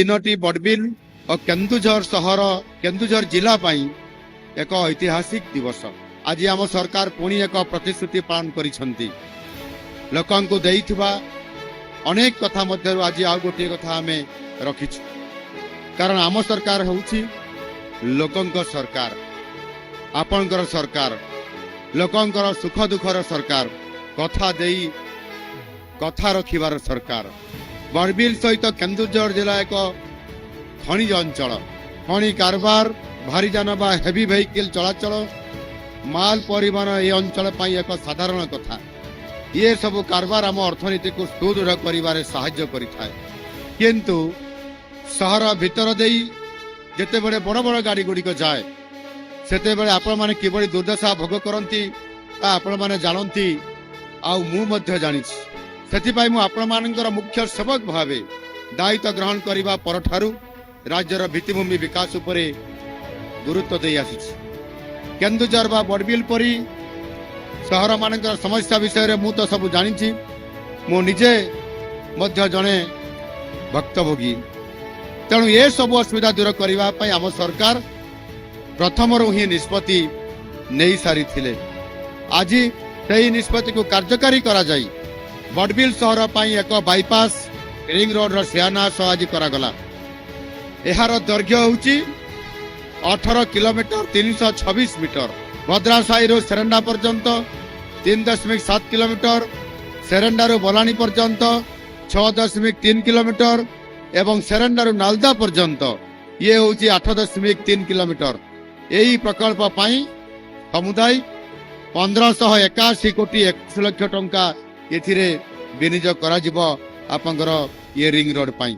तीनोटी बड़बिल और केन्दुझर सहर केन्दुझर जिला पाई एक ऐतिहासिक दिवस। आज आम सरकार पुणी एक प्रतिश्रुति पालन करिसेंती। लोकन को देइथिबा अनेक कथा मध्य आज आ गोटे कथा आम रखिछु, कारण आम सरकार होउछि लोकंकर सरकार, आपणकर सरकार, लोकंकर सुख दुखर सरकार, कथा देई कथा रखिबार सरकार। बड़बिल सहित केन्दुझर जिला एक खनिज अंचल, खनि कारबार, भारी जान बा हेवी वेहिकल चलाचल, माल परिवहन ये अंचल पाई एक साधारण कथा। ये सब कारबार आम अर्थनीति को सुदृढ़ करिबारे सहाय्य करिथाय। किंतु सहर भितर देई जेते बड़े बड़ बड़ गाड़ी गुड़िक जाए सेते बड़े आपण माने किबड़ी दुर्दशा भोग करंती ता आपण माने जानंती, आ मु मध्य जानिछि। सेथिपाई मु आपण मानकर मुख्य सेवक भावे दायित्व ग्रहण करिबा परठारु राज्यर भित्तिभूमि विकास उपरे गुरुत्व दे आसिछि। केन्दुझर बा बड़बिल परी सहर मानकर समस्या विषय रे मु तो सब जानिछि। मु निजे मध्य जणे भक्तभोगी, तेणु ये सब असुविधा दूर करबा पई आम सरकार प्रथमरु ही निष्पत्ति नहीं सारी थिले। आज सेही निष्पत्ति को कार्यकारी करा जाई बड़बिल सहर पाई एक बाईपास रिंग रोड रो शिलान्यास आज करागला। एहार दैर्घ्य होउची 18 किलोमीटर 326 मीटर। भद्रासाई सेरेंडा पर्यंत 3.7 किलोमीटर, सेरेंडारू बलानी पर्यंत 6.3 किलोमीटर एवं सेरेंडारू नालदा पर्यंत ये होउची 8.3 किलोमीटर। यही प्रकल्प पाई समुदाय 1581 कोटी 21 लाख टंका एथिरे विनियोग करा जिवो आपनकर ये रिंग रोड पाई।